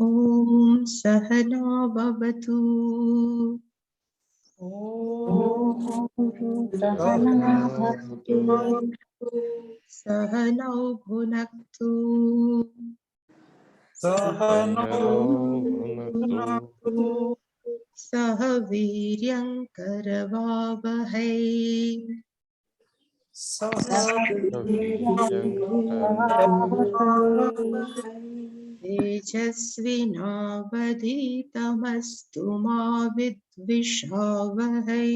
Om Sahana Bhavatu. Om Sahana Bhavatu. Sahanau Bhunaktu. Saha Viryam Karavavahai. Tejasvinavadhitamastu ma vidvishavahai.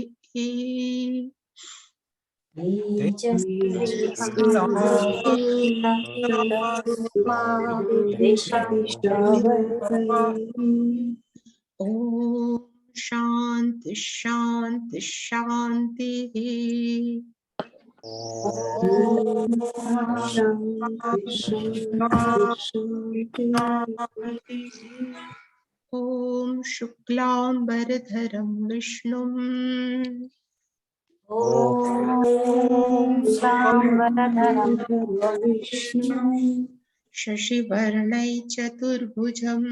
Om Shanti Shanti Shanti. Om Shuklam Varadharam Vishnum. Shashivarnai Chaturbhujam.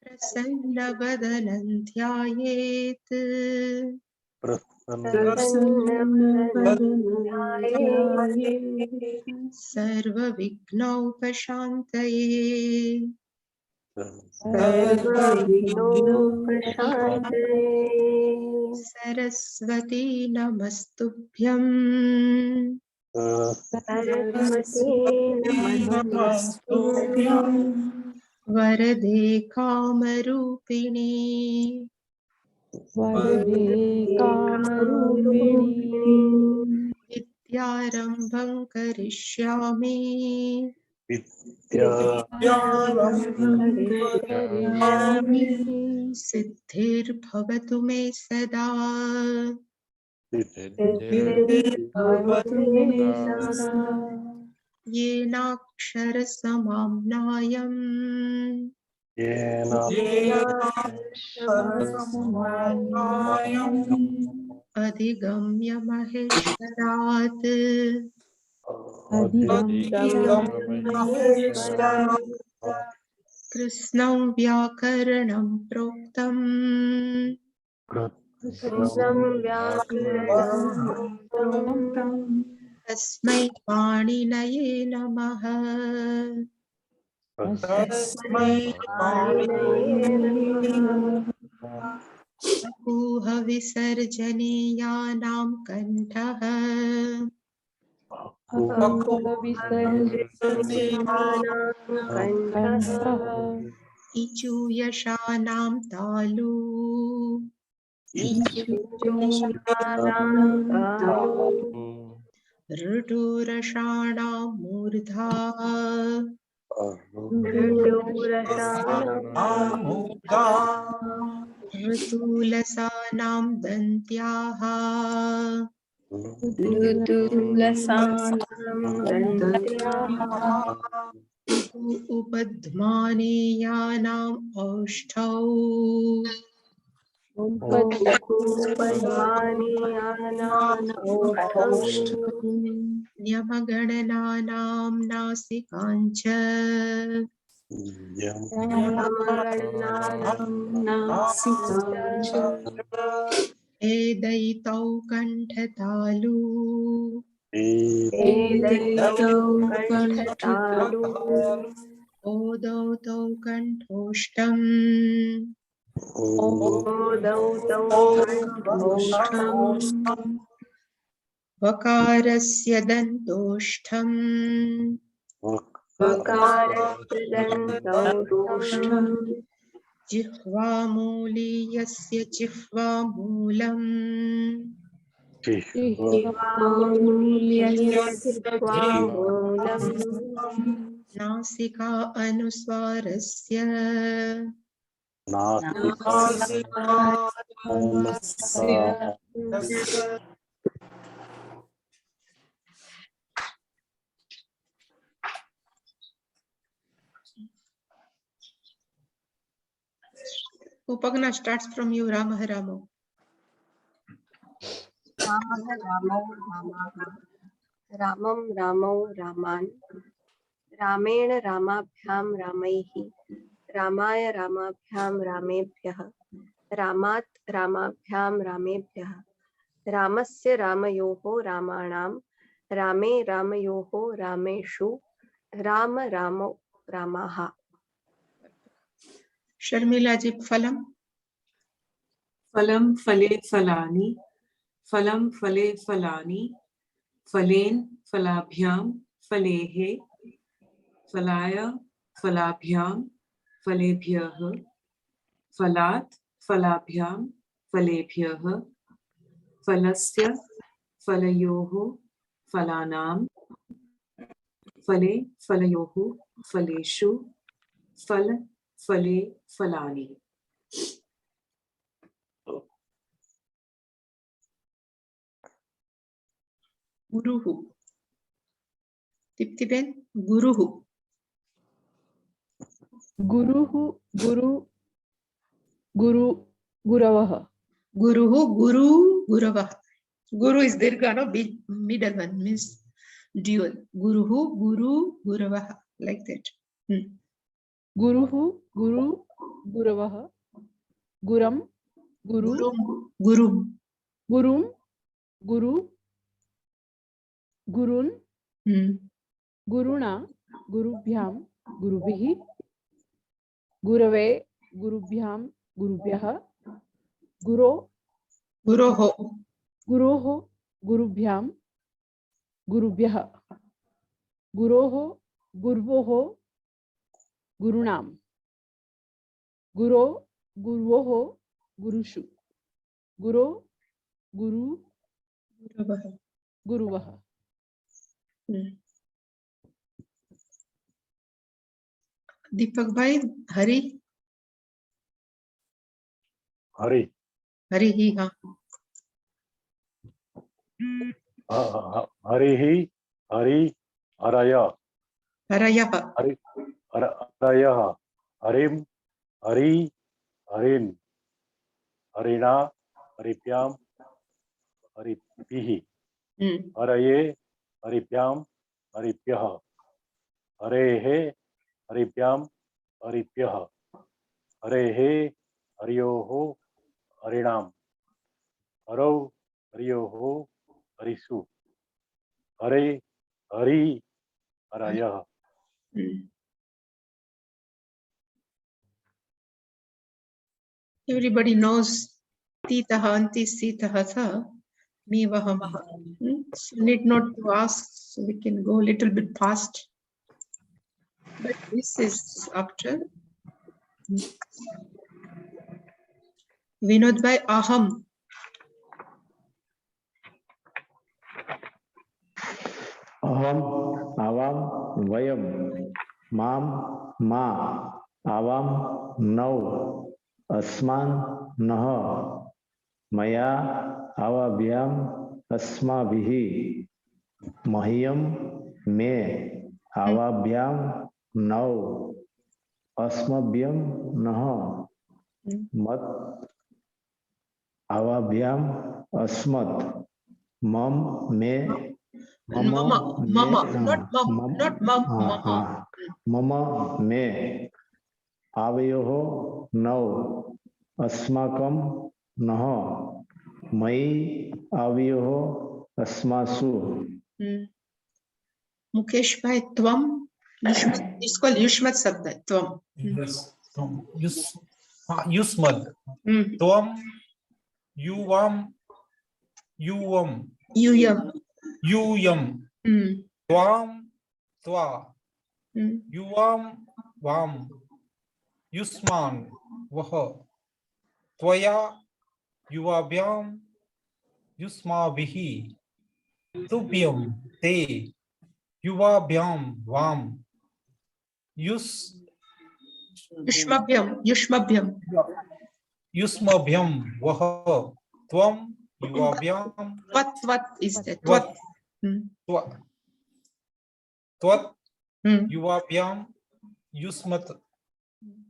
Prasanna Vadanan Sarva Vignopashantaye. Saraswati Namastubhyam. Varade Kamarupini. Vidyarambham karishyami. Siddhir bhavatu me sada. Yenakshara samamnayam. Adhigamya maheshwarat. Krishnam vyakaranam proktam. Tasmai paninaye namaha. Akuha visarjaniyanam kantah. Ichuyashanam talu. ऋटुरषाणां मूर्धा. ऋतुलसानां दन्त्याः. उपध्मानीयानाम् औष्ठौ. न्यमगणनानां नासिकाञ्च. एदैतौ कण्ठतालु. ओदौ तौ कण्ठोष्ठम्. वकारस्य दन्तोष्ठम्. जिह्वामूलीयस्य जिह्वामूलम्. नासिका अनुस्वारस्य. Upagna starts from you, Ramah Ramo. रामं रामौ रामान् रामेण रामाभ्यां रामैः रामाय रामाभ्यां रामेभ्यः रामात् रामाभ्यां रामेभ्यः रामस्य रामयोः रामाणां रामे रामयोः रामेषु राम रामौ रामाः। शर्मिला जी फलम। फलं फले फलानि फलं फले फलानि फलेन फलाभ्यां फलेः फलाय फलाभ्यां फलेभ्यः फलात् फलाभ्यां फलेभ्यः फलस्य फलयोः फलानां फले फलयोः फलेषु फल फले फलानि। गुरुः। दीप्तिबेन गुरुः। गुरुः गुरु गुरु गुरवः गुरुः गुरु गुरवः। Guru is dirgha, no? Middle one means dual. Guruhu guru guravah, like that. गुरुः गुरु गुरवः गुरं गुरु Gurum. गुरुं गुरु गुरुन् गुरुणा गुरुभ्यां गुरुभिः गुरवे गुरुभ्यां गुरुभ्यः गुरो Guroho. गुरोः गुरुभ्यां गुरुभ्यः गुरोः गुर्वोः गुरुणां गुरो गुर्वोः गुरुषु गुरो गुरु Guravah. गुरुवः। Deepak bhai, Hari. Hari Hari hi ha. हरिः हरि हरय Harayah. हरि हरयः हरिं हरि हरिन् हरिणा हरिभ्यां हरिभिः हरये हरिभ्यां हरिभ्यः हरेः हरिभ्यां हरिभ्यः हरेः हरियोः हरिणां हरौ हरियोः हरिषु हरे Hari हरयः। Everybody knows Titaha Anti Sitaha Tha Me Vaham. So need not to ask, so we can go a little bit fast. But this is after Vinod bhai Aham. अहम आवाम वयम माम मा आवाम नौ अस्मान् नः मया आवाभ्याम अस्माभिः मह्यम मे आवाभ्याम नौ अस्मभ्यम नः मत आवाभ्याम अस्मत् मम मे Mama, mama, not mom, not mom, mama. मम मे आवयोः नौ अस्माकं नः मयि आवयोः अस्मासु। Mukesh bhai Tvam. Yushmat, it's called Yushmat Sabda. Tvam. Yes, Yusmad. Tvam, Yuvam, Yuvam, Yuyam. Yuyam, Tvam, Twa, Yuvam, Vam, Yusman, Vaha, Tvaya, Yuvabhyam, Yusmabihi, Tubhyam, Te, Yuvabhyam, Vam, Yushmabhyam. Yushmabhyam. Yusmabhyam, Vaha, Tvam, Yuvabhyam, What is that? Tvat, What? Tvat, Yuvabhyam, Yusmat,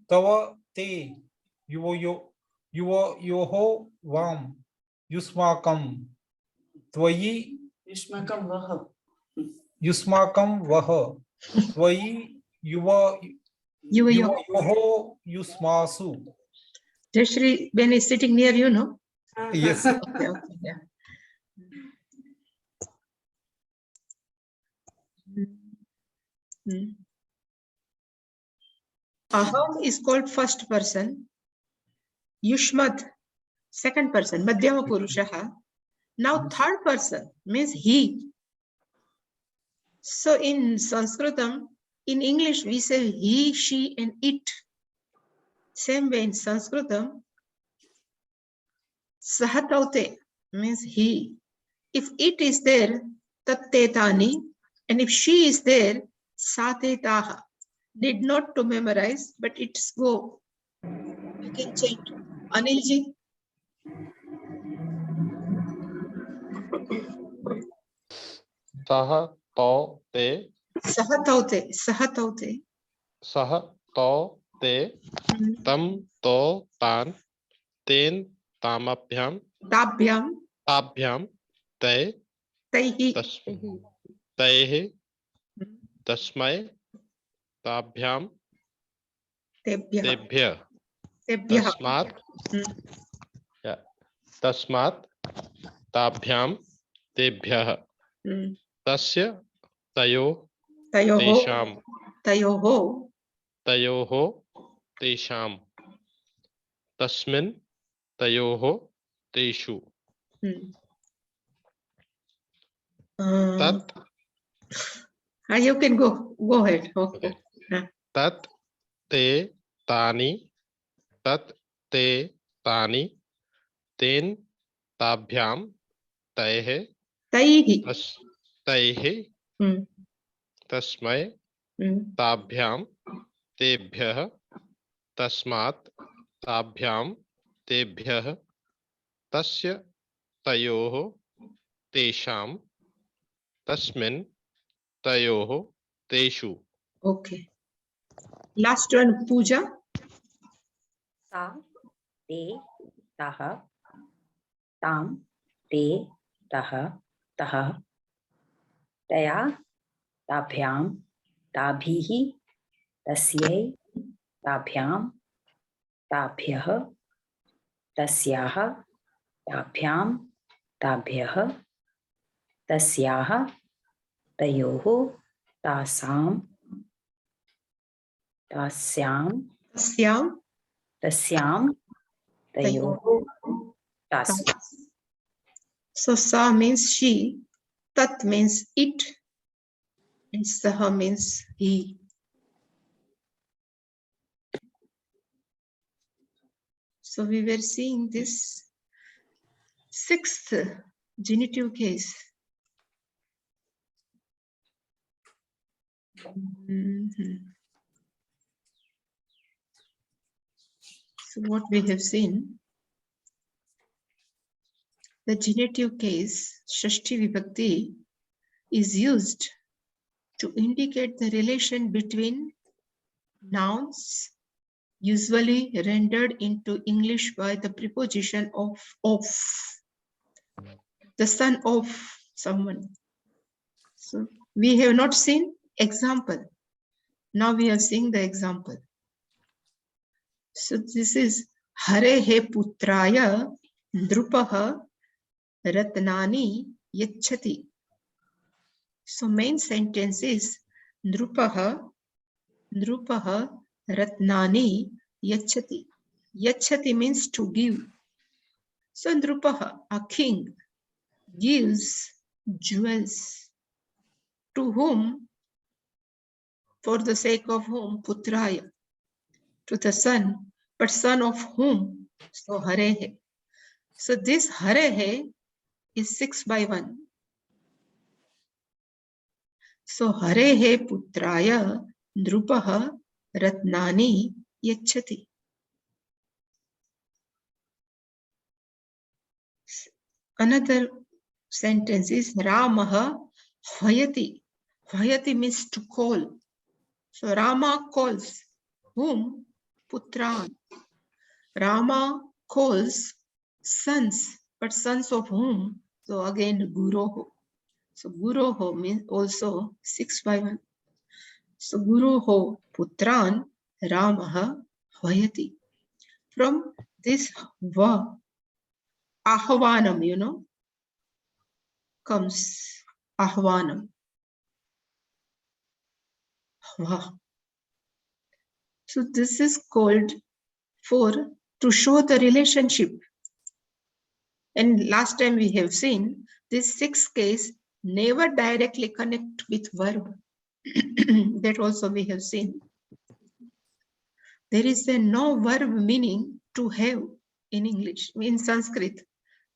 Tava, Te, Yoho, Vam, Yusmakam, Tvayi, युष्मकं वः युष्माकं वह त्वयि युवयोः युष्मासु. Jayashri Ben is sitting near you, no? Yes. Okay, okay, yeah. Hmm. Aham is called first person. Yushmad, second person. Madhyama Purushaha. Now third person means he. So in Sanskritam, in English, we say he, she, and it. Same way in Sanskritam, Sahataute means he. If it is there, tattetani, and if she is there, satetaha. Need not to memorize, but it's go. You can change. Anilji. सह तो ते Sahataute. Sahataute. सह तो ते तम तो तान तेन तामभ्याम Tabhyam. ताभ्याम ते Taihi. तैः तस्मै ताभ्याम Tebhyah. तेभ्य Tebhyah. तस्मात् तस्मात् ताभ्याम तेभ्यः तस्य तयोः तेषाम् तयोः तेषाम् तस्मिन् तयोः तेषु तत् You can go ahead. Okay. तत् ते तानि तत् ते तानि तेन ताभ्यां तैः तैः तस्मै ताभ्यां तेभ्यः तस्मात् ताभ्यां तेभ्यः तस्य तयोः तेषां तस्मिन् तयोः तेषु. Okay. Last one, Pooja. सा ते तः तां ते तः तः तया ताभ्यां ताभिः तस्यै ताभ्यां ताभ्यः तस्याः ताभ्यां ताभ्यः तस्याः तयोः तासां तस्यां तस्यां तयोः तासु. So sa means she, tat means it, and saha means he. So we were seeing this sixth genitive case. So what we have seen, the genitive case, Shashti Vibhakti, is used to indicate the relation between nouns, usually rendered into English by the preposition of, the son of someone. So we have not seen example. Now we are seeing the example. So this is Hare he putraya drupaha ratnani yachati. So main sentence is drupaha ratnani yachati. Yachati means to give. So drupaha, a king, gives jewels. To whom? For the sake of whom? Putraya. To the son. But son of whom? So Harehe. So this Harehe is 6 by 1. So Harehe putraya drupaha ratnani yachati. Another sentence is Ramaha Hayati. Hayati means to call. So Rama calls whom? Putran. Rama calls sons, but sons of whom? So again Guroho. So Guroho means also 6 by 1. So Guroho Putran Ramaha Hayati. From this va, Ahvanam, comes Ahvanam. Va. So this is called to show the relationship. And last time we have seen this 6th case never directly connect with verb. That also we have seen. There is a no verb meaning to have in English. In Sanskrit,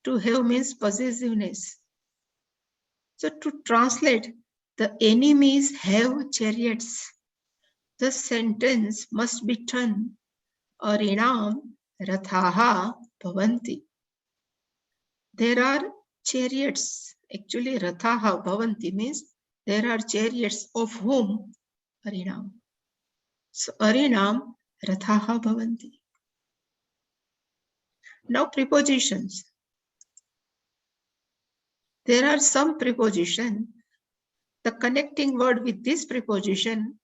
to have means possessiveness. So to translate, the enemies have chariots. The sentence must be turned. Arinam rathaha bhavanti. There are chariots. Actually, rathaha bhavanti means there are chariots of whom? Arinam. So Arinam rathaha bhavanti. Now prepositions. There are some preposition. The connecting word with this preposition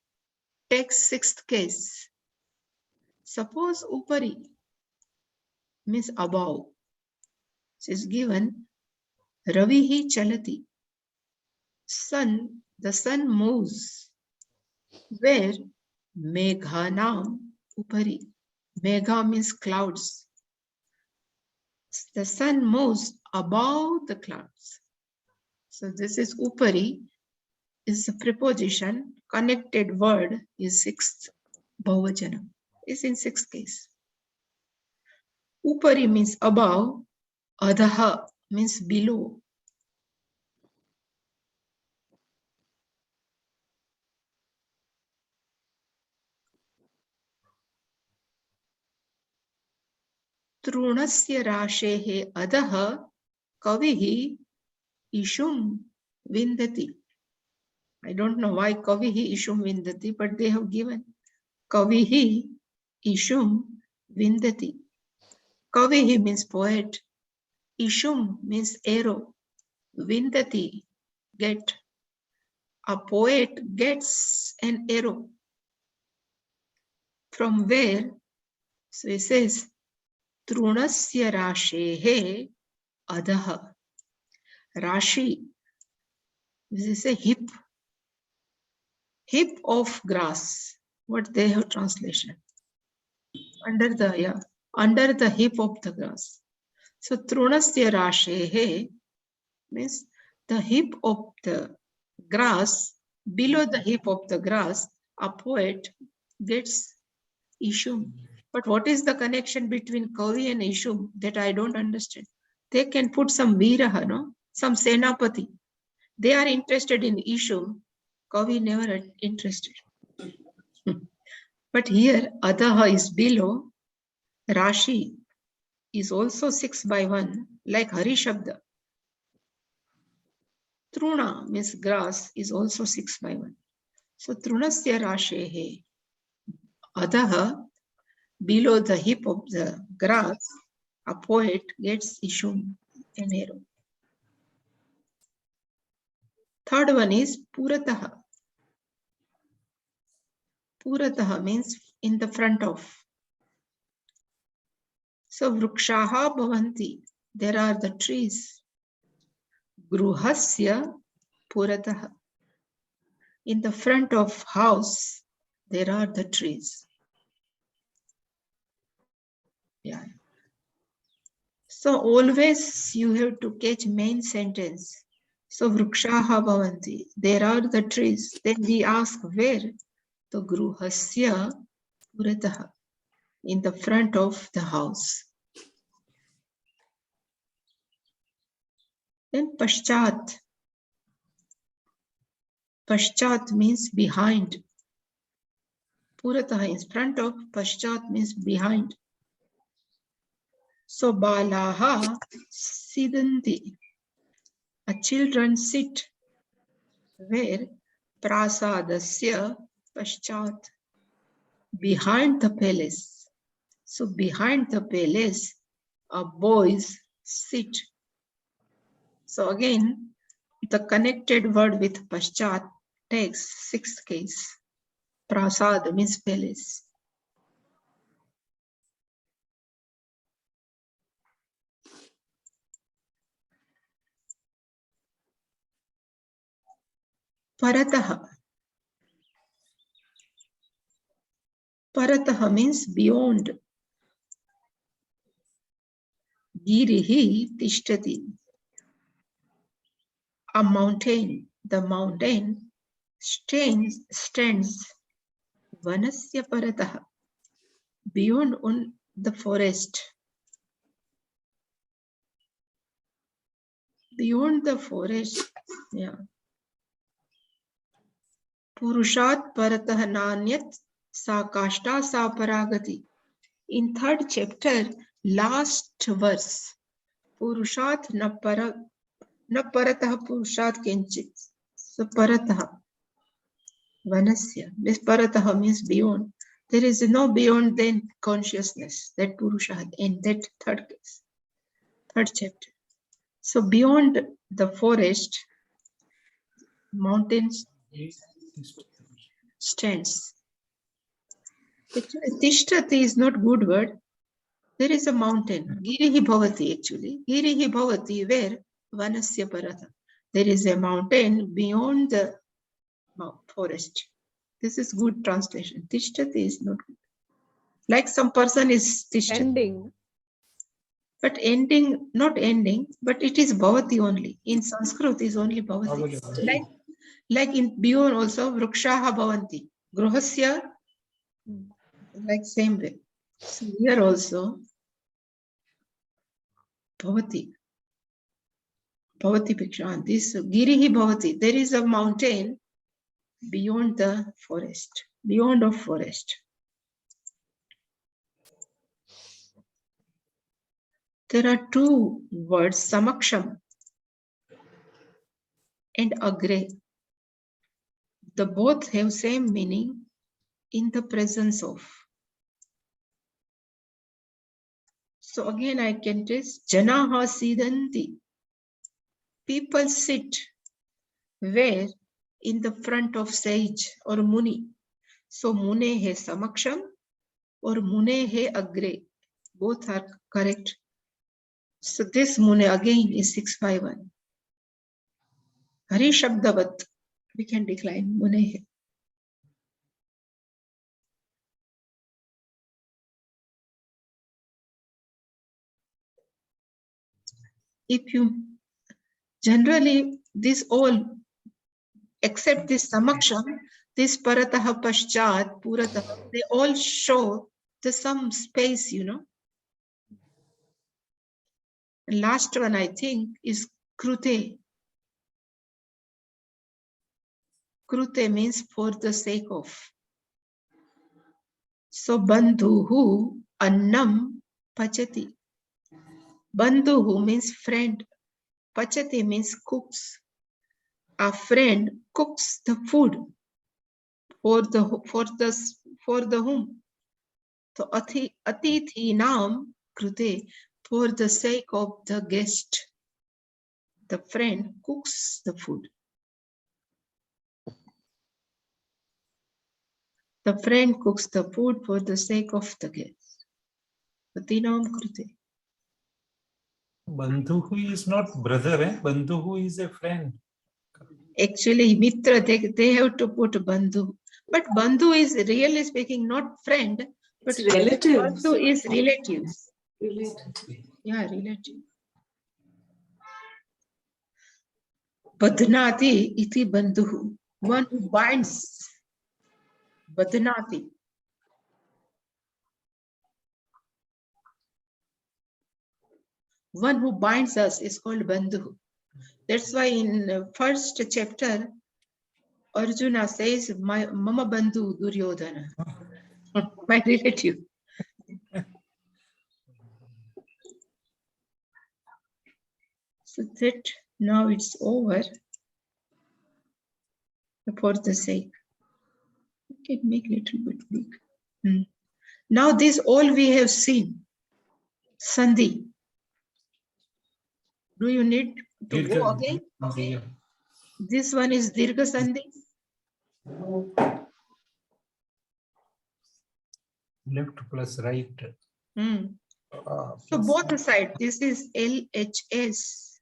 takes 6th case. Suppose upari means above. It is given Ravihi chalati. Sun, the sun moves. Where? Meghanam upari. Megha means clouds. The sun moves above the clouds. So this is upari, is the preposition. Connected word is 6th Bhavajana. Is in 6th case. Upari means above. Adha means below. Trunasya rashehe adha kavihi ishum vindati. I don't know why kavihi ishum vindati, but they have given kavihi ishum vindati. Kavihi means poet. Ishum means arrow. Vindati, get. A poet gets an arrow. From where? So it says, Trunasya rashehe adaha. Rashi, this is a hip. Hip of grass. What they have translation? Under the hip of the grass. So Trunasya rashehe means the hip of the grass, below the hip of the grass, a poet gets ishum. But what is the connection between Kavi and ishum? That I don't understand. They can put some viraha, no? Some senapati. They are interested in ishum. Kavi never interested. But here Adaha is below. Rashi is also 6 by 1, like Hari Shabda. Truna means grass is also 6 by 1. So Trunasya Rashehe Adaha, below the hip of the grass, a poet gets ishum, an arrow. Third one is Purataha. Purataha means in the front of. So Vrukshaha Bhavanti, there are the trees. Gruhasya Purataha. In the front of house, there are the trees. Yeah. So always you have to catch main sentence. So Vrukshaha Bhavanti, there are the trees. Then we ask where? The Gruhasya Purataha, in the front of the house. Then Paschat. Paschat means behind. Purataha is front of, Paschat means behind. So Balaha Siddhanti. Children sit where? Prasadasya Paschat. Behind the palace. So behind the palace, boys sit. So again, the connected word with paschat takes 6th case. Prasad means palace. Parataha. Parataha means beyond. Girihi tishtati. A mountain. The mountain stands vanasya parataha. Beyond on the forest. Beyond the forest. Yeah. Purushat paratah nanyat sa kashta sa paragati. In 3rd chapter, last verse. Purushat na paratah purushat kinchit. So paratah. Vanasya. This paratah means beyond. There is no beyond then consciousness. That purushat in that 3rd case. 3rd chapter. So beyond the forest, mountains stands. Actually, tishtati is not good word. There is a mountain. Girihi bhavati actually. Girihi bhavati where vanasya paratha. There is a mountain beyond the forest. This is good translation. Tishtati is not good. Like some person is tishtati. Ending. But ending, not ending, but it is bhavati only. In Sanskrit is only bhavati. Like in beyond also vrukshaha bhavanti. Gruhasya, like same way. So here also bhavati. Bhavati Piksha. This Girihi Bhavati. There is a mountain beyond the forest. Beyond of forest. There are 2 words, samaksham and agre. The both have same meaning, in the presence of. So again I can test. Janaha siddhanti. People sit where? In the front of sage or muni. So mune hai samaksham or mune hai agre. Both are correct. So this mune again is 651. Hari Shabdavat. We can decline mune hai. If you generally this all except this samaksham, this parataha paschat, purataha, they all show the some space, you know. And last one I think is krute. Krute means for the sake of. So bandhuhu annam pachati. Bandhuhu means friend. Pachati means cooks. A friend cooks the food for the whom. So atithi nam krute, for the sake of the guest. The friend cooks the food. The friend cooks the food for the sake of the guest. Atinam krute. Bandhu is not brother, eh? Bandhu is a friend. Actually, mitra, they have to put bandhu. But bandhu is really speaking not friend, but It's relatives. bandhu is relatives. Related. Yeah, relative. Badnati iti bandhu. One who binds. Badnati. One who binds us is called bandhu. That's why in first chapter, Arjuna says, "My mama bandhu Duryodhana," my relative. So that now it's over. For the sake, we can make little bit big. Now this all we have seen. Sandhi. Do you need to go again? Okay. This one is Dirgha Sandhi. Left plus right. So both sides, this is LHS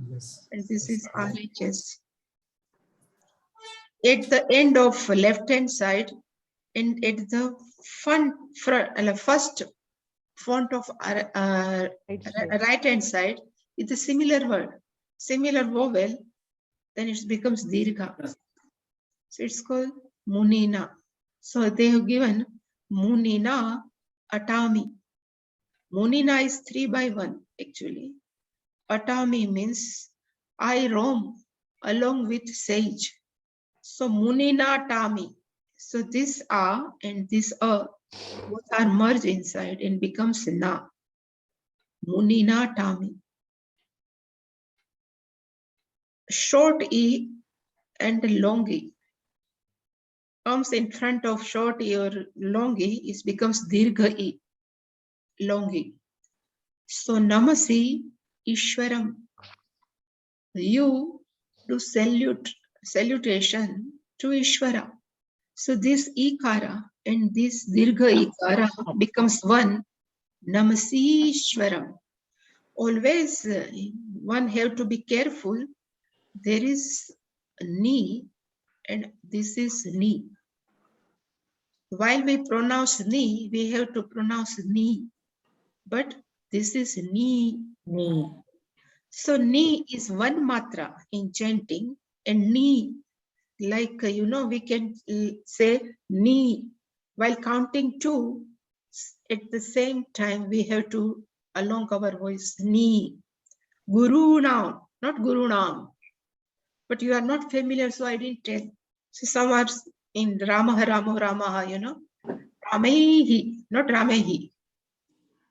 Yes. and this is RHS. At the end of left hand side and at the first font of right hand side is a similar word, similar vowel, then it becomes Dirgha. So it's called Munina. So they have given Munina Atami. Munina is 3 by 1 actually. Atami means I roam along with sage. So Munina Tami. So this A and this A both are merged inside and becomes Na. Munina Tami. Short E and long E comes in front of short E or long E, it becomes Dirgha E, long E. So Namasi Ishwaram. You do salutation to Ishvara. So this Ikara and this Dirgha Ikara becomes one, Namasi Ishwaram. Always one have to be careful. There is Ni and this is Ni. While we pronounce Ni, we have to pronounce Ni. But this is Ni. Ni. So Ni is one matra in chanting and Ni, like, we can say Ni. While counting 2, at the same time, we have to along our voice, Ni. Guru now, not Guru Nam. But you are not familiar, so I didn't tell. So some are in Ramaha, Ramaha, Ramehi, not Ramehi.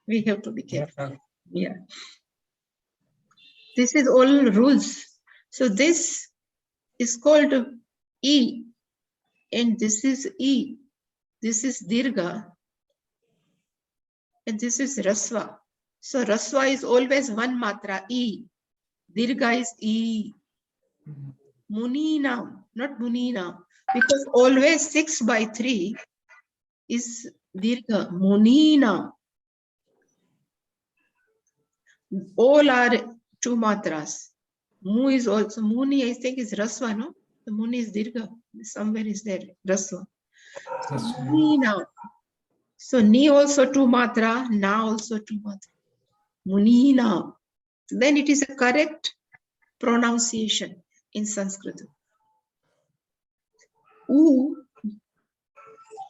We have to be careful. Yeah. This is all rules. So this is called E, and this is E. This is Dirgha, and this is Rasva. So Rasva is always one matra, E. Dirgha is E. Munina, not Munina, because always 6 by 3 is Dirgha, Munina. All are 2 matras. Mu is also, Muni I think is Rasva, no? The Muni is Dirgha, somewhere is there, Rasva. Munina. So Ni also 2 matra, Na also 2 matra. Munina. Then it is a correct pronunciation in Sanskrit. U,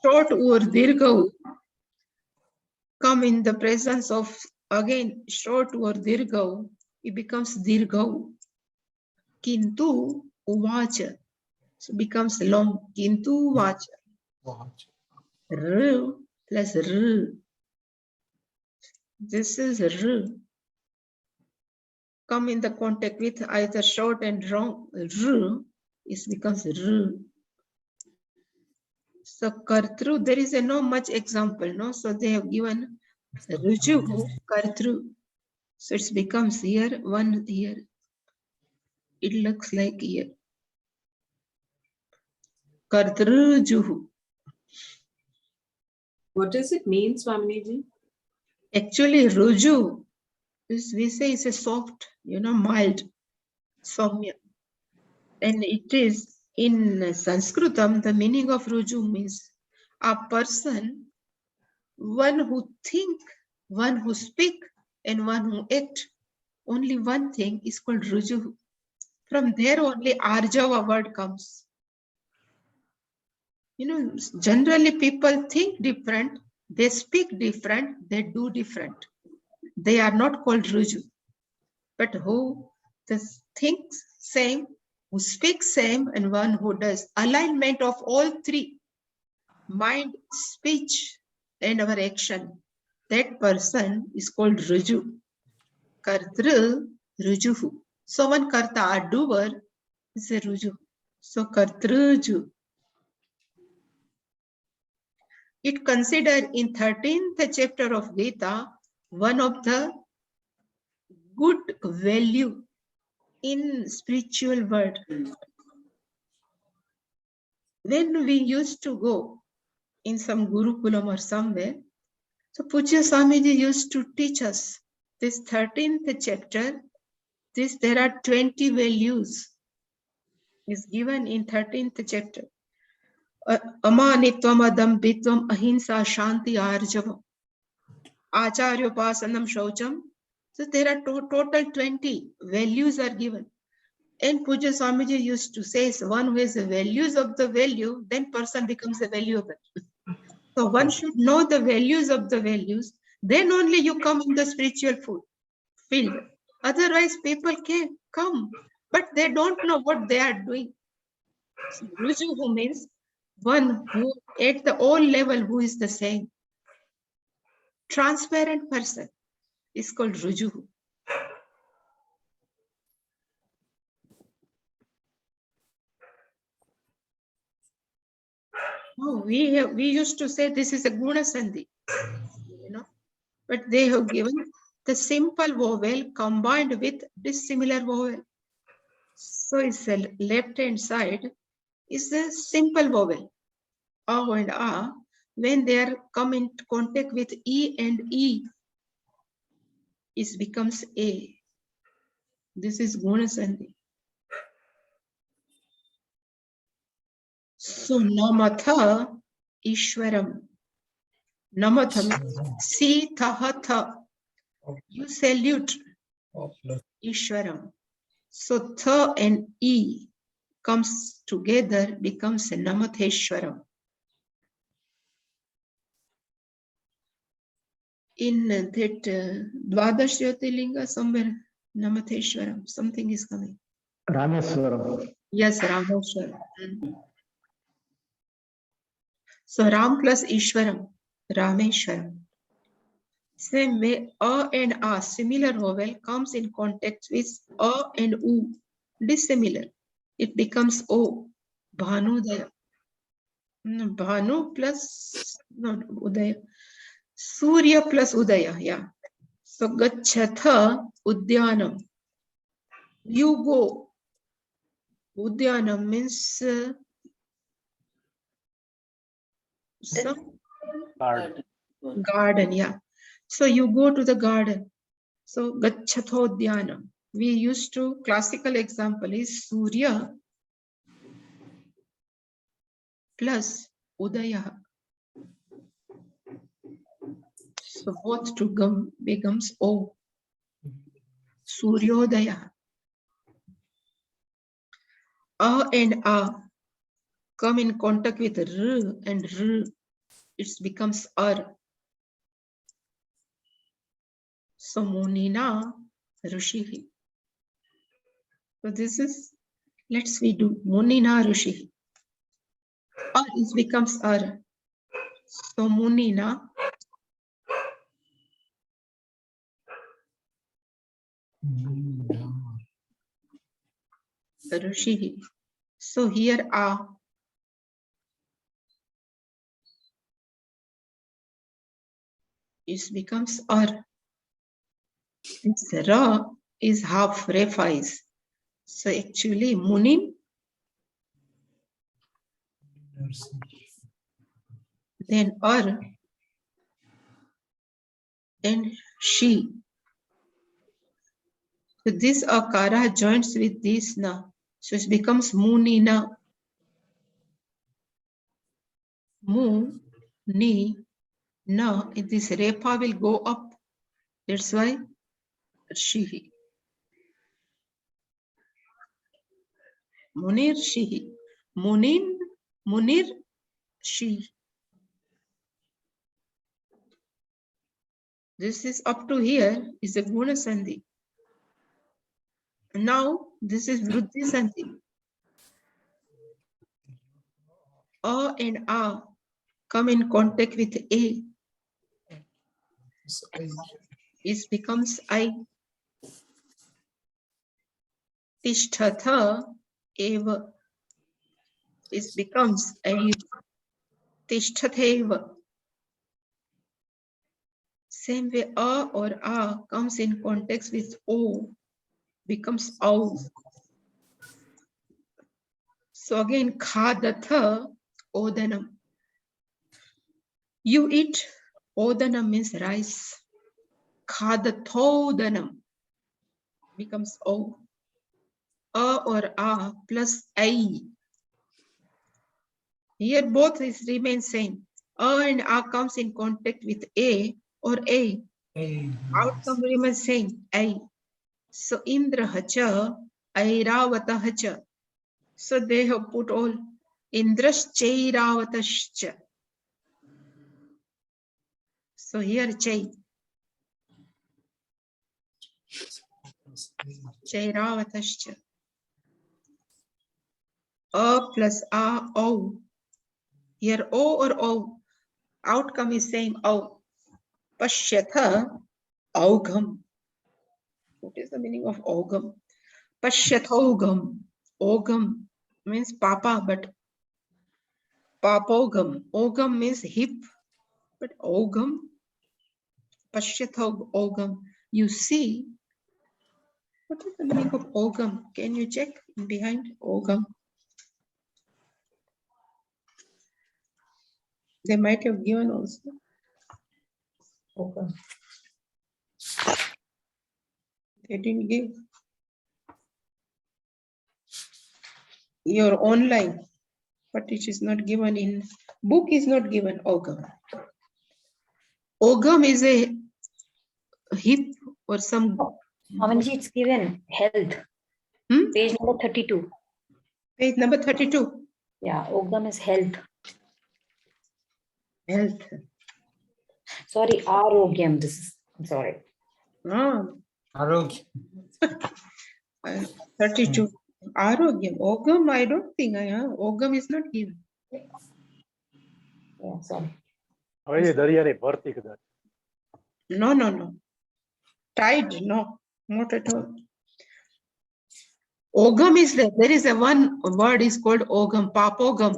short or Dirgha, come in the presence of, again, short or Dirgha, it becomes Dirgha. Kintu Uvacha. So becomes long. Kintu Vacha. R plus R. This is R. Come in the contact with either short and long R, it becomes R. So Kartru, there is no much example, no? So they have given Rujuhu Kartru. So it becomes here, one here. It looks like here. Kartrujuhu. What does it mean, Swaminiji? Actually, Ruju, we say it's a soft, mild, Soumya. And it is in Sanskritam, the meaning of Ruju means a person, one who think, one who speak, and one who act. Only one thing is called Ruju. From there only Arjava word comes. Generally people think different, they speak different, they do different. They are not called Ruju. But who thinks same, who speaks same, and one who does alignment of all 3, mind, speech, and our action, that person is called Ruju. Kartru Rujuhu. So one karta, a doer, is a Ruju. So Kartruju. It considered in 13th chapter of Gita one of the good value in spiritual world, when we used to go in some Gurukulam or somewhere, so Pujya Swamiji used to teach us this 13th chapter. There are 20 values is given in 13th chapter. Amanitvam, adambitvam, ahimsa, shanti, arjavam, acharyopasanam, shaucham. So there are total 20 values are given. And Pujya Swamiji used to say, so one who has the values of the value, then person becomes a valuable. So one should know the values of the values, then only you come in the spiritual field. Otherwise, people can come, but they don't know what they are doing. So Rujuhu means one who at the all level who is the same. Transparent person is called Rujuhu. Oh, we used to say this is a Guna Sandhi, but they have given the simple vowel combined with dissimilar vowel. So it's a left hand side is a simple vowel, A and A. When they are come in contact with E and E, it becomes A. This is Guna Sandhi. So Namatha Ishwaram. Namatha means Sitha. You salute Ishwaram. So Tha and E comes together, becomes Namatheshwaram. In that Dwadash Jyotirlinga, somewhere Namatheshwaram, something is coming. Rameswaram. Yes, Rameshwaram. So Ram plus Ishwaram, Rameshwaram. Same way, A and A, similar vowel, comes in contact with A and U, dissimilar. It becomes O, Bhanudaya. Bhanu plus, no, Udaya. Surya plus Udaya, yeah. So Gachatha Udyanam. You go. Udyanam means some garden, yeah. So you go to the garden. So Gachathodyanam. We used to, classical example is Surya plus Udaya. So both to becomes O. Suryodaya. A and A come in contact with R and R. It becomes Ar. So Munina Rishihi. So this is, we do Munina Rishihi. Ar it becomes Ar. So Munina Rishihi. So here A. It becomes Ar. This Ra is half Refais. So actually Munin, then Ar, and She. So this Akara joins with this Na. So it becomes Munina. Mu, Ni, Na. This Repa will go up. That's why Shihi. Munir Shihi. Munin, Munir, Shi. This is up to here is a Guna Sandhi. Now this is Vriddhi Sandhi. A and A come in contact with A. It becomes I. Tishtatha eva. It becomes I. Tishtatheva. Same way A or A comes in context with O. becomes au. So again, khadatha odanam. You eat. Odanam means rice. Khadathodanam becomes o. A or a plus I. Here both is remain same. A and a comes in contact with a or a. Hey, Outcome remains same. I. So Indraha cha, Airavatāha cha. So they have put all Indraschairavataścha. So here Chai, Chairavatascha. A plus A, O. Here O or O. Outcome is same O. Pashyatha, Augam. What is the meaning of Augam? Pashyathaugam. Ogam means Papa, but Papogam. Ogam means hip, but Ogam. Pashyathaugam. You see, what is the meaning of Ogam? Can you check behind Ogam? They might have given also. Okay. They didn't give. Your online, but it is not given in book. Is not given Ogam. Ogam is a hip or some. Swamiji, it's given health. Page number 32. Page number 32. Yeah, Ogam is health. Health. Sorry, Arogyam. This is, I'm sorry. Ah, Arogya. 32. Arogyam. Ogam, I don't think Ogam is not given. Yeah, sorry. હવે એ દરિયાની ભરતી કદાચ. No, no, no. Tide, no, not at all. Ogam is there. There is a one word is called Ogam, Papogam.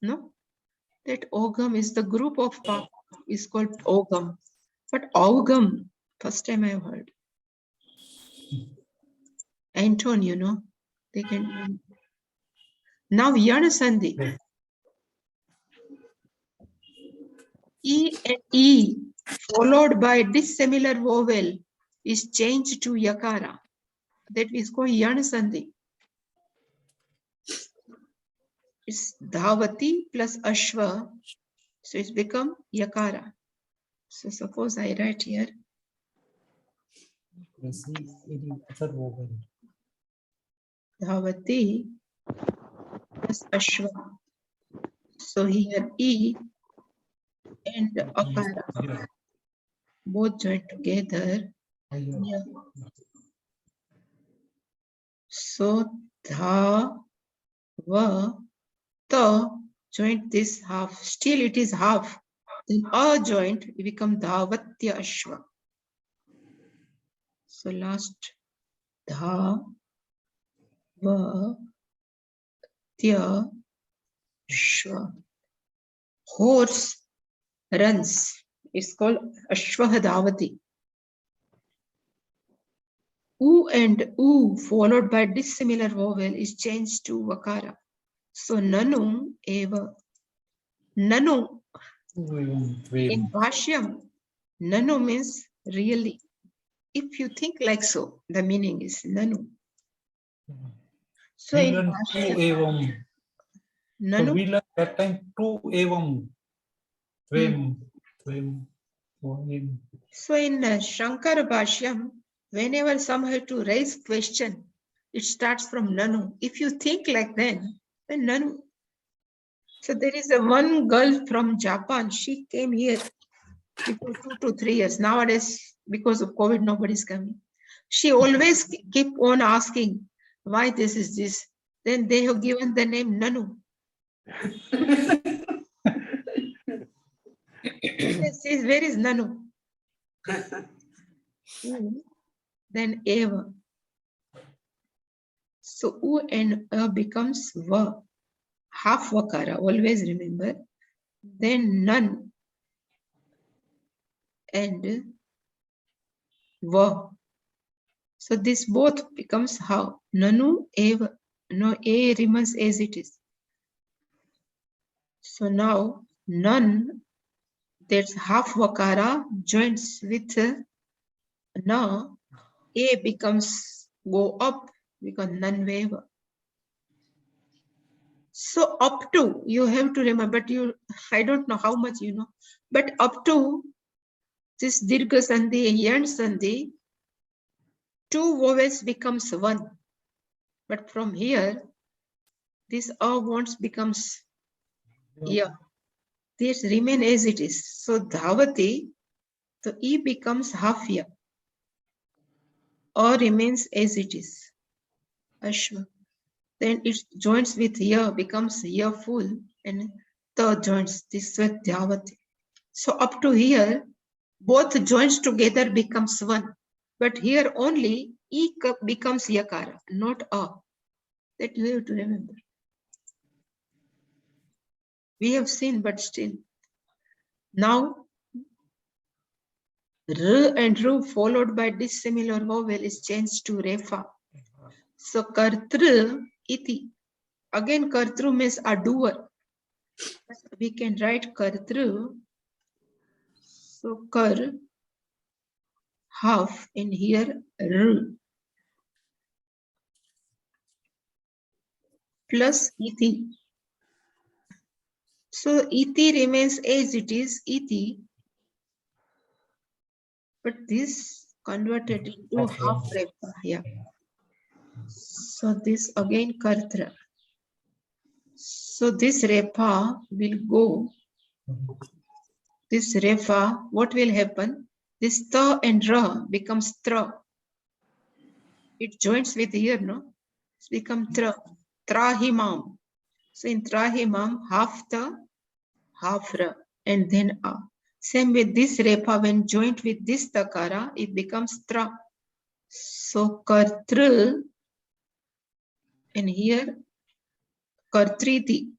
No? That Ogam is the group of Papa is called Ogam. But Augam, first time I have heard. Anton, you know, they can. Now Yana Sandhi. E and E followed by dissimilar vowel is changed to Yakara. That is called Yana Sandhi. It's Dhavati plus Ashva. So it's become Yakara. So suppose I write here. Dhavati plus Ashwa. So here E and Akara both join together. Yeah. So Dha, Va, Ta joint this half. Still it is half. Then A joint it become Dhavatya Ashwa. So last Dha, Va, Tya, Shwa. Horse runs. It's called Ashwah Dhavati. U and U followed by dissimilar vowel is changed to Vakara. So Nanu Eva. Nanu in Bhashyam. Nanu means really. If you think like so, the meaning is Nanu. So in Bhashyam, Nanu. So we learned that time two evam. Tvem. So in Shankara Bhashyam, whenever some have to raise question, it starts from Nanu. If you think like then Nanu. So there is a one girl from Japan. She came here before 2 to 3 years. Nowadays, because of COVID, nobody's coming. She always keep on asking why this is this. Then they have given the name Nanu. Says, where is Nanu? Then Eva. So U and A becomes Va. Half Vakara, always remember. Then Nun and Va. So this both becomes how? Nanu eva. No, A remains as it is. So now none, that's half vakara joins with na. A becomes go up because none veva. So up to, you have to remember, but I don't know how much you know, but up to this dirgha sandhi and yan sandhi, two vowels becomes one. But from here, this once becomes yeah. This remain as it is. So dhavati, the E becomes half ya. Or remains as it is. Ashwa. Then it joins with ya, becomes ya full, and the joins this with dhavati. So up to here, both joins together becomes one. But here only E becomes yakara, not a. That you have to remember. We have seen, but still. Now, R and Ru followed by dissimilar vowel is changed to Refa. So Kartru iti. Again Kartru means a doer. We can write Kartru. So Kar, half, in here R. Plus iti. So iti remains as it is, iti. But this converted into half Refa. Yeah. So this again Kartra. So this Refa will go. This Refa, what will happen? This Ta and Ra becomes Tra. It joins with here, no? It's become Tra. Trahimam. So in Trahimam, half Ta, half Ra, and then A. Same with this Refa, when joined with this Takara, it becomes Tra. So Kartru, and here Kartriti.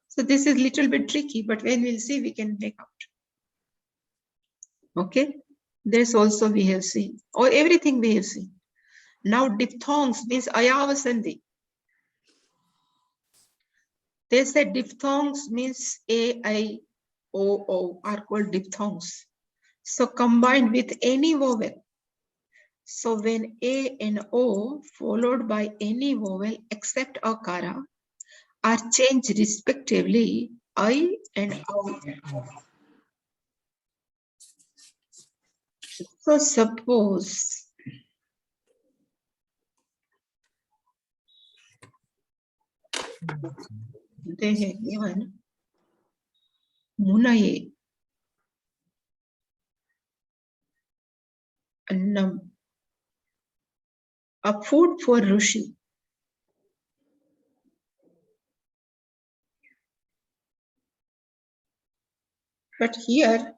So this is little bit tricky, but when we'll see, we can make out. Okay, this also we have seen, or everything we have seen. Now diphthongs means ayavasandhi. They said diphthongs means A, I, O are called diphthongs. So combined with any vowel. So when A and O followed by any vowel except akara are changed respectively I and O. So suppose they have given Munaye Annam, a food for Rishi. But here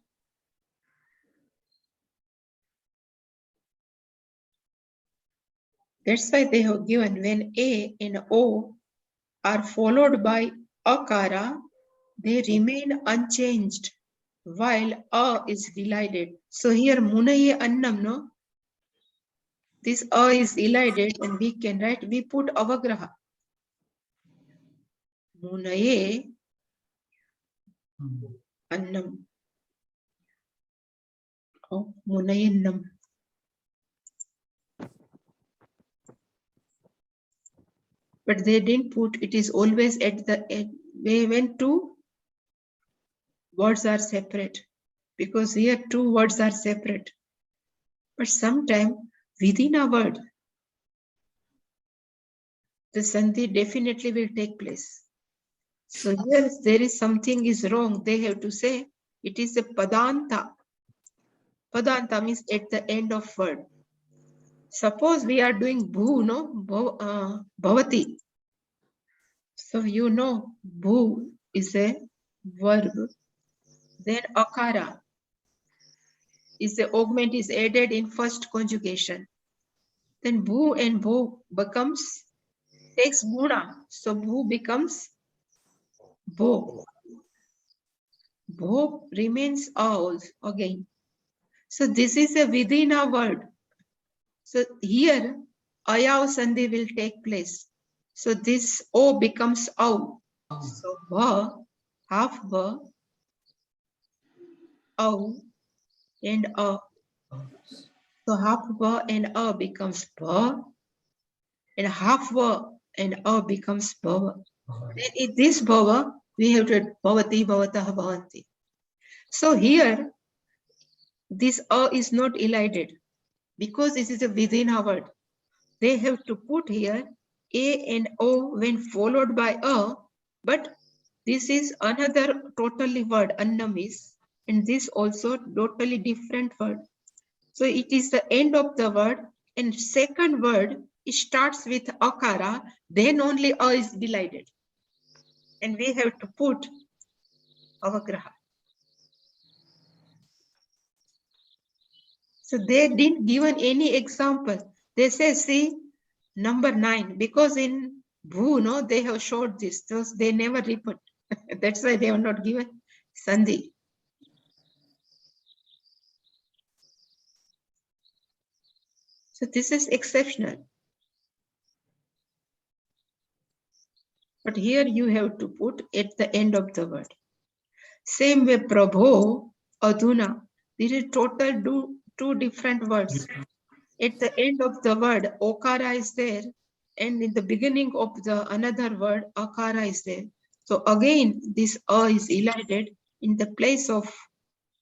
that's why they have given when A and O are followed by akara, they remain unchanged while a is elided. So here munaye annam, no? This a is elided and we can write, we put avagraha. Munaye annam. Oh, munaye annam. But they didn't put, it is always at the end. When two words are separate, because here two words are separate. But sometimes within a word, the sandhi definitely will take place. So here there is something is wrong. They have to say it is a padanta. Padanta means at the end of word. Suppose we are doing bhu, no? Bhavati. So you know bhu is a verb. Then akara is the augment is added in first conjugation. Then bhu and bho becomes takes guna. So bhu becomes bo. Bo remains ours again. So this is a within a word. So here, ayav sandhi will take place. So this O becomes Au. So va, half va, Au, and A. So half va and A becomes ba, and half va and A becomes bhava. And in this bhava, we have to bhavati, bhavatah, bhavanti. So here, this A is not elided because this is a within a word. They have to put here A and O when followed by A, but this is another totally word, annamis, and this also totally different word. So it is the end of the word, and second word, it starts with akara, then only A is elided. And we have to put avagraha. So they didn't given any example. They say, see, number 9, because in Bhu, no, they have showed this, so they never repeat. That's why they have not given Sandhi. So this is exceptional. But here you have to put at the end of the word. Same way, Prabho, Aduna. This is total two different words. At the end of the word, Okara is there, and in the beginning of the another word, Akara is there. So again, this A is elided. In the place of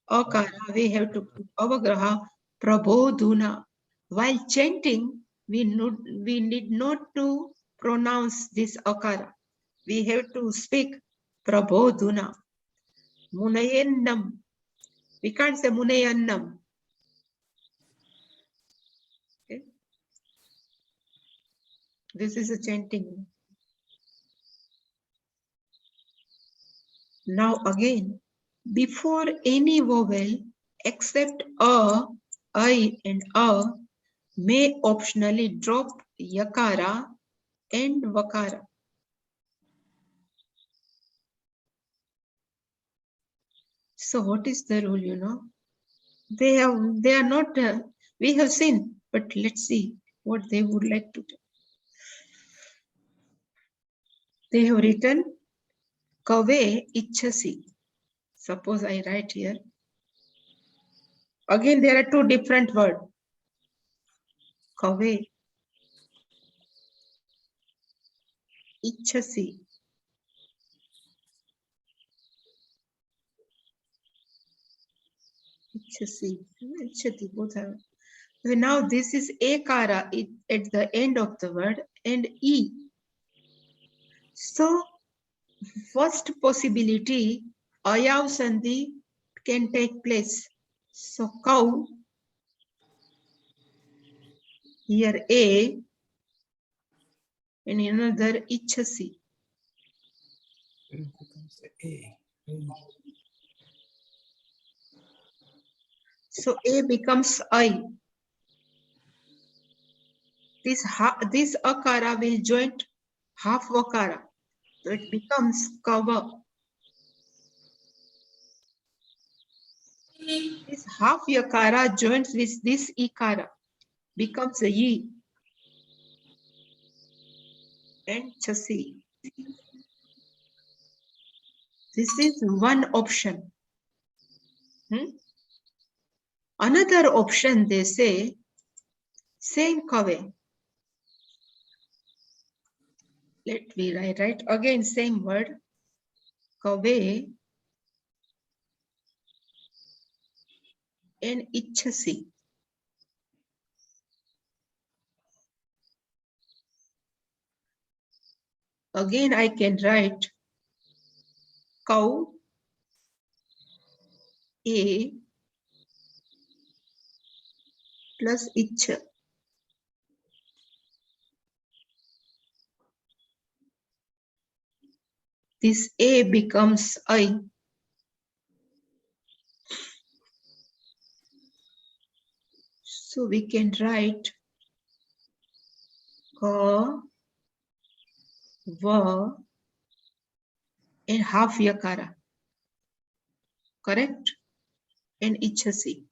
Akara, we have to put Avagraha, Prabodhuna. While chanting, we need not to pronounce this Akara. We have to speak Prabodhuna. Munayennam. We can't say Munayannam. Okay? This is a chanting. Now again, before any vowel except a, I and a may optionally drop yakara and vakara. So what is the rule, you know? They are not, we have seen, but let's see what they would like to do. They have written kave ichhasi. Suppose I write here. Again, there are two different words. Kave ichhasi. Ichhati, both have. So now this is ekara at the end of the word and e. So first possibility, ayav sandhi can take place. So cow, here a, and another ichhasi. So a becomes I. This akara will join half vakara. So it becomes kava. This half yakara joins with this ikara, becomes a yi and chasi. This is one option. Another option, they say, same kave. Let me write again, same word, kave and ichhasi. Again, I can write cow, a plus ich. This a becomes I. So we can write ka, va, and half yakara. Correct? And ichhasi.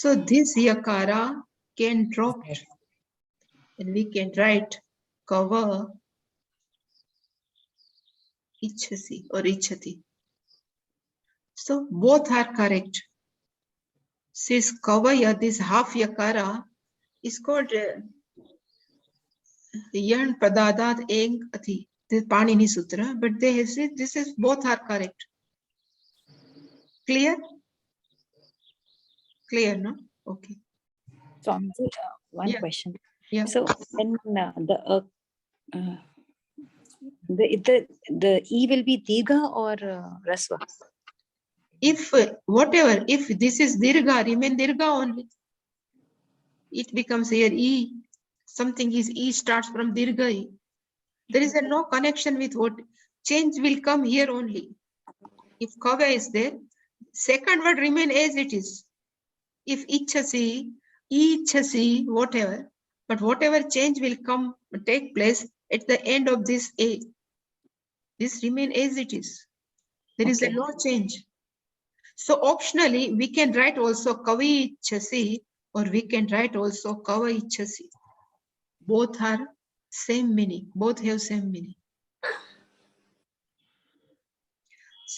So this yakara can drop and we can write kava ichhasi or ichhati. So both are correct. Since kavaya, this half yakara, is called yan padadat eng ati. The Panini Sutra, but they have said this is both are correct. Clear? Clear, no? Okay. So, one Yeah. question. Yeah. So, when the E will be Diga or Rasva? If whatever, if this is dirga, remain dirga only. It becomes here E. Something is E starts from dirga E. There is a no connection with what change will come here only. If kava is there, second word remain as it is. If ichhasi, whatever, but whatever change will come, take place at the end of this A, this remain as it is. There is a no change. So optionally, we can write also kavi ichhasi or we can write also kava ichhasi. Both are same meaning. Both have same meaning.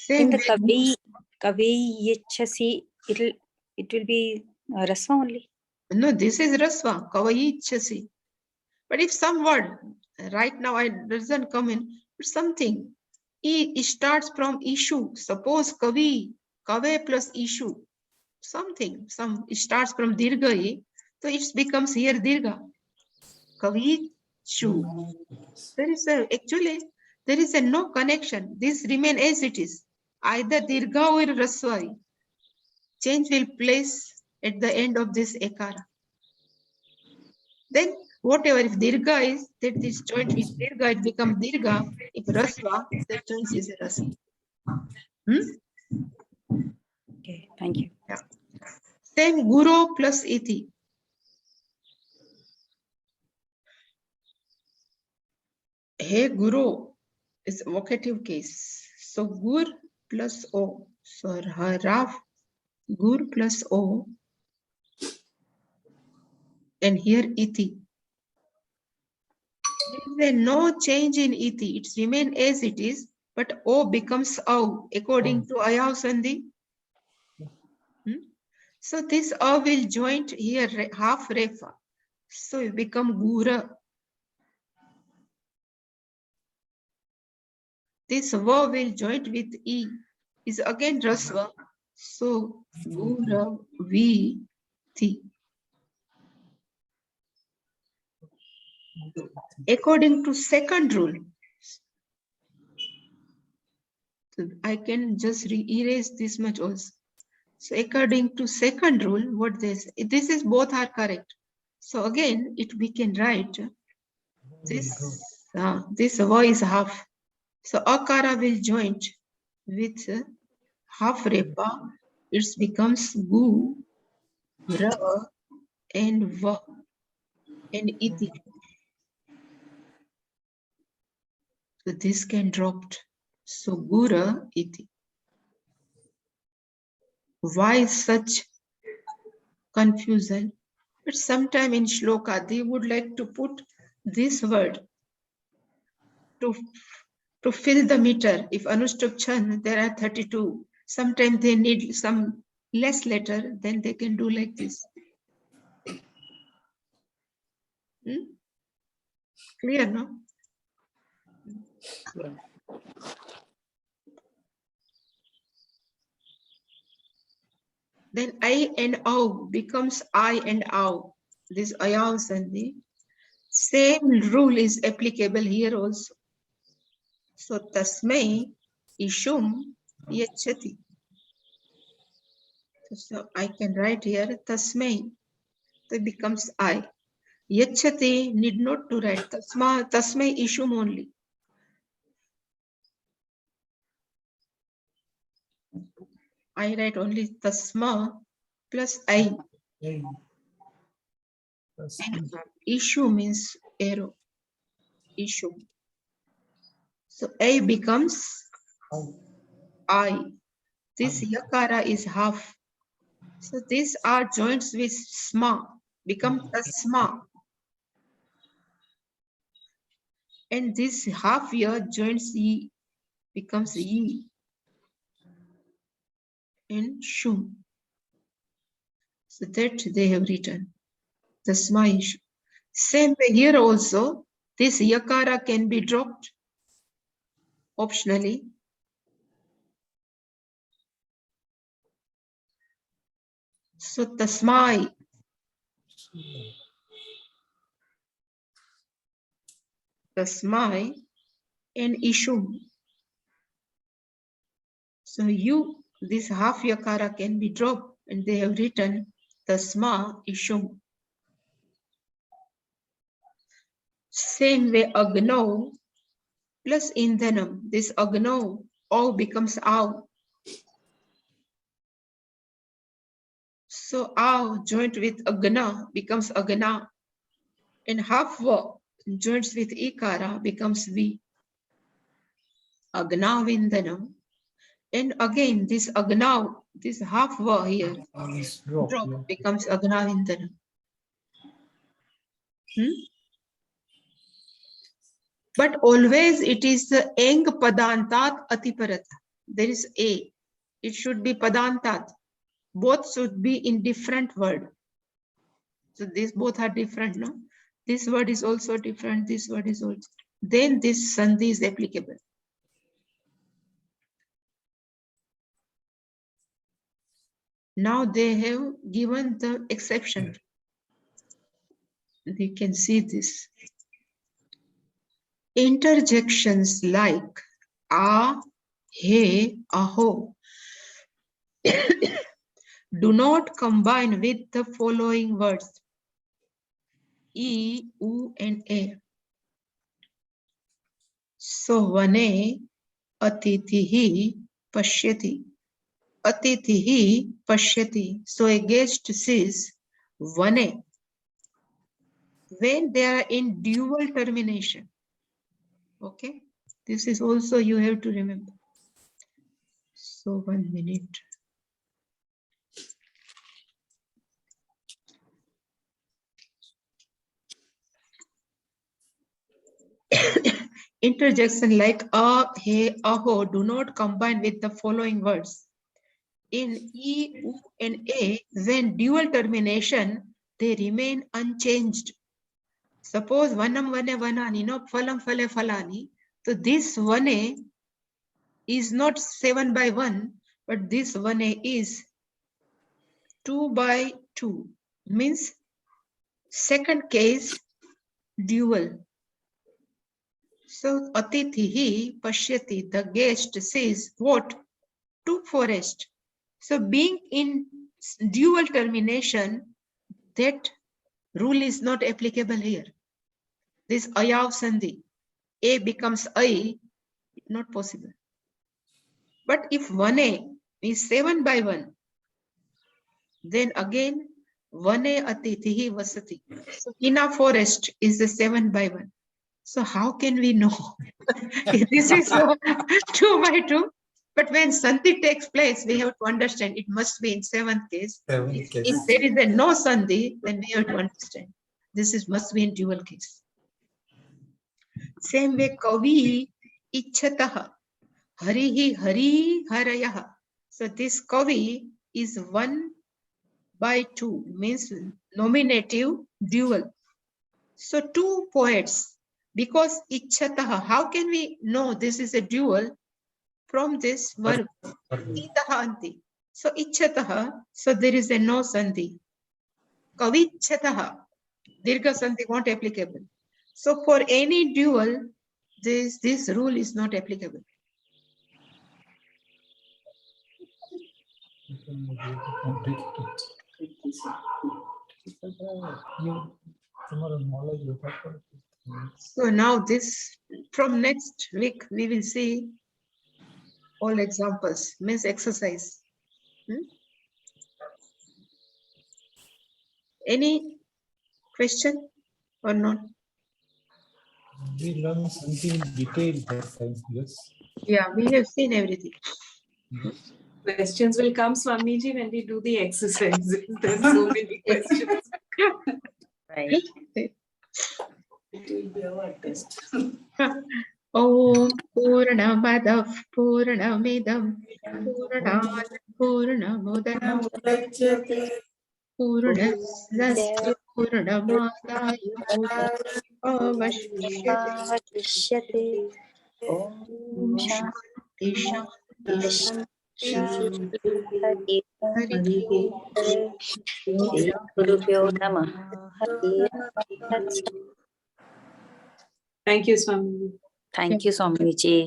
In Same the way. Kavi Yachasi, it will be Rasva only. No, this is rasva, kava ichhasi. But if some word, right now it doesn't come in, but something, it starts from issue. Suppose kavi, kave plus issue, something, it starts from dirga, so it becomes here dirga. Kavi, shu. There is a no connection. This remain as it is. Either dirga or rasva. Change will place at the end of this ekara. Then whatever, if dirga is, that this joint with dirga, it becomes dirga. If rasva, that joint is a rasva. Okay, thank you. Yeah. Same guru plus iti. Hey guru is vocative case. So gur plus o. So raf, gur plus o. And here iti. There is no change in iti. It remains as it is, but o becomes au according to Ayav Sandhi. So this a will joint here half refa. So it become gura. This va will joint with e is again rasva. So gura vi thi. According to second rule, so I can just erase this much also. So according to second rule, what this is both are correct. So again, we can write this va is half. So akara will joint with half repa. It becomes gu, ra, and va, and iti. So this can dropped. So gura iti. Why such confusion? But sometime in shloka they would like to put this word to fill the meter. If Anushtup Chand, there are 32. Sometimes they need some less letter, then they can do like this. Clear, no? Then I and O becomes I and O. This Ayav Sandhi. Same rule is applicable here also. So Tasmai Ishum Yachati. So I can write here Tasmai. So it becomes I. Yachati need not to write Tasmai Ishum only. I write only Tasma plus I. And issue means arrow. Issue. So A becomes I. This yakara is half. So these are joints with sma, become tasma. And this half year joins ye, becomes ye and shum. So that they have written. Tasma ishu. Same way here also, this yakara can be dropped optionally. So tasmai. Tasmai and ishum. So you, this half yakara can be dropped and they have written tasma ishum. Same way agno plus indhanam. This agno, O becomes aw. So aw joined with agna becomes agna. And half va joins with ikara becomes vi. Agna vindhanam. And again this agna, this half va here, drop becomes agna vindhanam. But always it is the eng padantat atiparata. There is a. It should be padantat. Both should be in different word. So these both are different, no? This word is also different. This word is also. Then this sandhi is applicable. Now they have given the exception. You can see this. Interjections like a, he, aho do not combine with the following words. E, U, and A. So, vane atitihi pashyati. Atitihi pashyati. So, a guest sees vane when they are in dual termination. Okay, this is also you have to remember. So, 1 minute. Interjection like a, he, aho do not combine with the following words. In E, U, and A, when dual termination, they remain unchanged. Suppose vanam vane vanani, no phalam phale phalani. So this vane is not 7 by 1, but this vane is 2 by 2. Means second case dual. So atithihi pashyati, the guest says what? To forest. So being in dual termination, that rule is not applicable here. This ayav sandhi, A becomes I, not possible. But if 1A is 7 by 1, then again 1A atitihi vasati. So in a forest is the 7 by 1. So how can we know? This is 2 by 2. But when sandhi takes place, we have to understand it must be in 7th case. If there is a no sandhi, then we have to understand this is must be in dual case. Same way kavi ichatah harihi hari harayah. So this kavi is 1 by 2, means nominative dual. So 2 poets, because ichatah, how can we know this is a dual? From this verb, itaha anti. So ichatah, so there is a no sandhi. Kavichatah, dirgha sandhi not applicable. So for any dual, this rule is not applicable. So now this, from next week, we will see all examples, means exercise. Any question or not? We learn something in detail that time, yes. Yeah, we have seen everything. Yes. Questions will come, Swamiji, when we do the exercises. There are so many questions. Right. It will be our test. Om Purnamadah Purnamidam Purnat Purnamudachyate Purnasya Purnamadaya Purnamavashyate Avashyate. Om Shanti Shanti Shanti Hare Hari Shri Gurubhyo Namah. Hare Rama. Thank you, Swamiji. Thank you, Swamiji.